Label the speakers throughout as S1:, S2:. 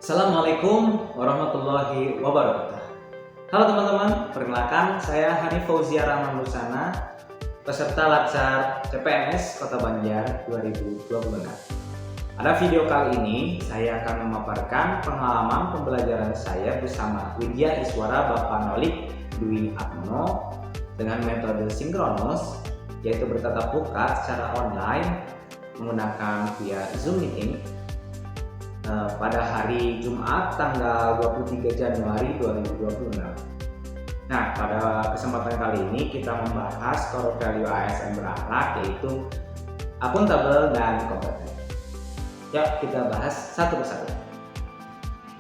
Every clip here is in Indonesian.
S1: Assalamualaikum warahmatullahi wabarakatuh. Halo teman-teman, perkenalkan saya Hanif Fauzia Rahman Lusana, peserta Latsar CPNS Kota Banjar 2026. Pada video kali ini saya akan memaparkan pengalaman pembelajaran saya bersama Widya Iswara Bapak Nolik Dwi Atmono dengan metode sinkronus, yaitu bertatap muka secara online menggunakan via Zoom Meeting pada hari Jumat tanggal 23 Januari 2026. Nah, pada kesempatan kali ini kita membahas core value ASN berakhlak, yaitu akuntabel dan kompeten. Yuk kita bahas satu persatu.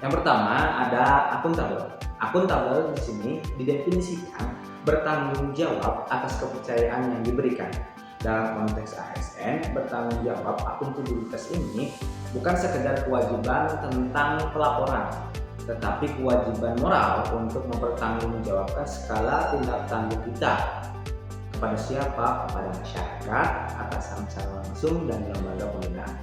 S1: Yang pertama ada akuntabel. Akuntabel di sini didefinisikan bertanggung jawab atas kepercayaan yang diberikan. Dalam konteks ASN, bertanggung jawab akuntabilitas ini bukan sekedar kewajiban tentang pelaporan, tetapi kewajiban moral untuk mempertanggungjawabkan segala tindak tanduk kita kepada siapa? Kepada masyarakat, atasan secara langsung, dan lembaga pembinaan.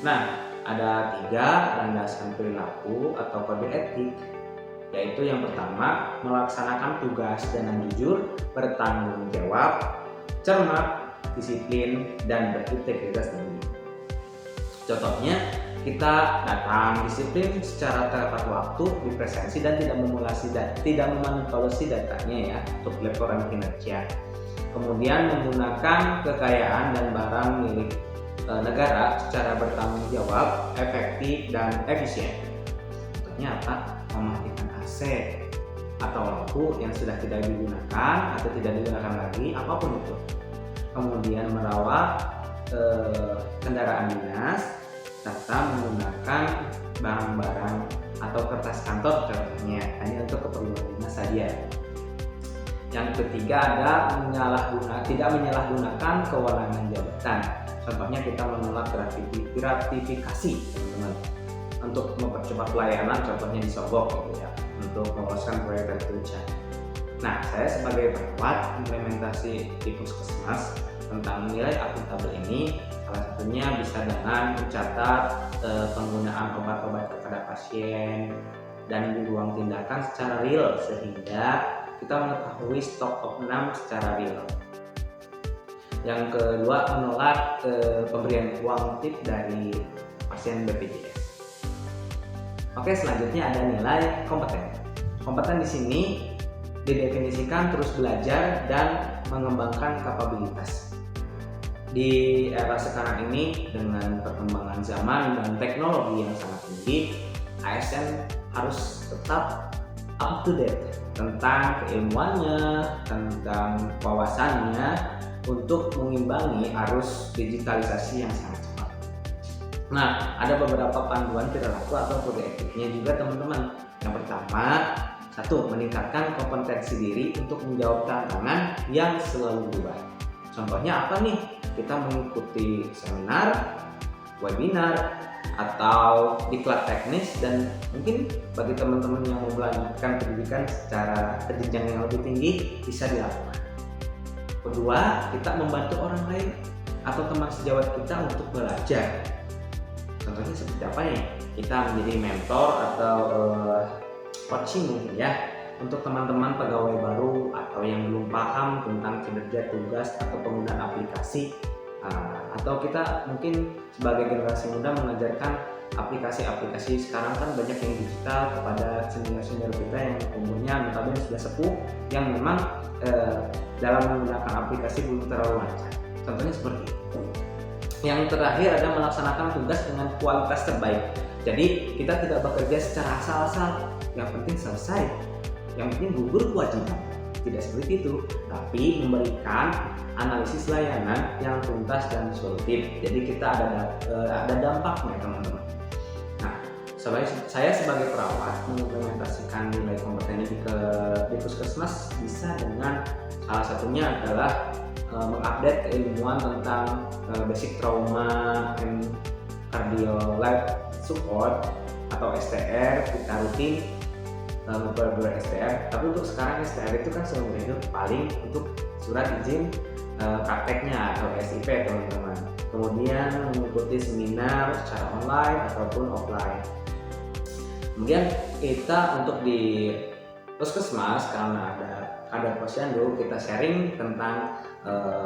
S1: Nah, ada 3 landasan perilaku atau kode etik, yaitu yang pertama, melaksanakan tugas dengan jujur, bertanggung jawab, cermat, disiplin, dan berintegritas tinggi. Contohnya, kita datang disiplin secara tepat waktu di presensi dan tidak memanipulasi datanya ya untuk laporan kinerja. Kemudian menggunakan kekayaan dan barang milik negara secara bertanggung jawab, efektif, dan efisien. Contohnya apa? Mematikan AC atau lampu yang sudah tidak digunakan atau tidak digunakan lagi, apapun itu. Kemudian merawat kendaraan dinas serta menggunakan barang-barang atau kertas kantor contohnya hanya untuk keperluan dinas saja. Yang ketiga ada tidak menyalahgunakan kewenangan jabatan. Contohnya kita menolak gratifikasi teman-teman untuk mempercepat pelayanan, contohnya disogok gitu ya, untuk meloloskan proyek tertuju. Nah, saya sebagai perawat implementasi di puskesmas tentang nilai akuntabel ini, salah satunya bisa dengan mencatat penggunaan obat-obat kepada pasien dan di ruang tindakan secara real, sehingga kita mengetahui stok opnam secara real. Yang kedua, menolak pemberian uang tip dari pasien BPJS. Oke, selanjutnya ada nilai kompeten. Kompeten di sini didefinisikan terus belajar dan mengembangkan kapabilitas. Di era sekarang ini dengan perkembangan zaman dan teknologi yang sangat tinggi, ASN harus tetap up to date tentang keilmuannya, tentang wawasannya untuk mengimbangi arus digitalisasi yang sangat cepat. Nah, ada beberapa panduan perilaku atau kode etiknya juga teman-teman. Yang pertama, 1. Meningkatkan kompetensi diri untuk menjawab tantangan yang selalu berubah. Contohnya apa nih? Kita mengikuti seminar, webinar, atau diklat teknis, dan mungkin bagi teman-teman yang mau melanjutkan pendidikan secara jenjang yang lebih tinggi bisa dilakukan. Kedua, kita membantu orang lain atau teman sejawat kita untuk belajar. Contohnya seperti apa nih? Kita menjadi mentor atau coaching mungkin ya untuk teman-teman pegawai baru atau yang belum paham tentang kinerja tugas atau penggunaan aplikasi, atau kita mungkin sebagai generasi muda mengajarkan aplikasi-aplikasi sekarang kan banyak yang digital kepada senior-senior kita yang umurnya notabene sudah sepuh yang memang dalam menggunakan aplikasi belum terlalu lancar. Contohnya seperti itu. Yang terakhir ada melaksanakan tugas dengan kualitas terbaik. Jadi kita tidak bekerja secara asal-asal, yang penting selesai, yang penting gugur kewajiban. Tidak seperti itu, tapi memberikan analisis layanan yang tuntas dan solutif. Jadi kita ada dampaknya teman-teman. Nah, saya sebagai perawat mengimplementasikan nilai kompeten ini di puskesmas bisa dengan salah satunya adalah mengupdate keilmuan tentang basic trauma and cardio life support atau STR. Kita rutin memperbarui STR, tapi untuk sekarang STR itu kan seumur hidup, paling untuk surat izin prakteknya atau SIP teman-teman. Kemudian mengikuti seminar secara online ataupun offline. Kemudian kita untuk di Puskesmas, karena ada kadar posyandu, kita sharing tentang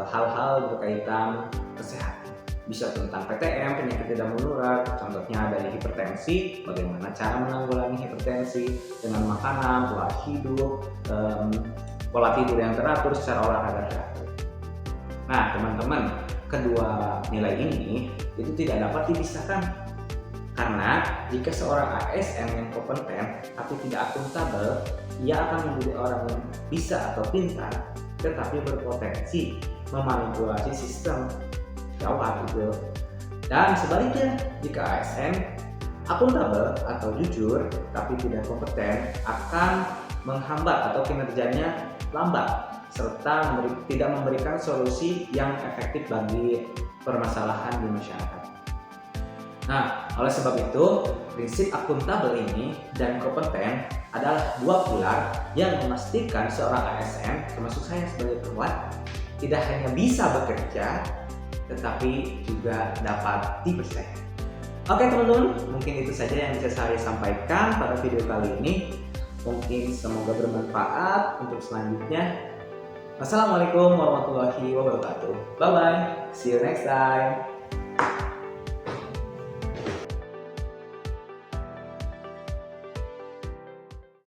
S1: hal-hal berkaitan kesehatan. Bisa tentang PTM, penyakit tidak menular, contohnya dari hipertensi, bagaimana cara menanggulangi hipertensi dengan makanan, pola hidup, pola tidur yang teratur, secara olahraga teratur. Nah teman-teman, kedua nilai ini itu tidak dapat dipisahkan, karena jika seorang ASN yang kompeten tapi tidak akuntabel, ia akan menjadi orang yang bisa atau pintar tetapi berpotensi memanipulasi sistem. Gawat gitu. Dan sebaliknya, jika ASN akuntabel atau jujur tapi tidak kompeten, akan menghambat atau kinerjanya lambat serta tidak memberikan solusi yang efektif bagi permasalahan di masyarakat. Nah, oleh sebab itu, prinsip akuntabel ini dan kompeten adalah dua pilar yang memastikan seorang ASN, termasuk saya sebagai perawat, tidak hanya bisa bekerja, tetapi juga dapat dipercaya. Oke teman-teman, mungkin itu saja yang bisa saya sampaikan pada video kali ini. Mungkin semoga bermanfaat untuk selanjutnya. Wassalamualaikum warahmatullahi wabarakatuh. Bye bye, see you next time.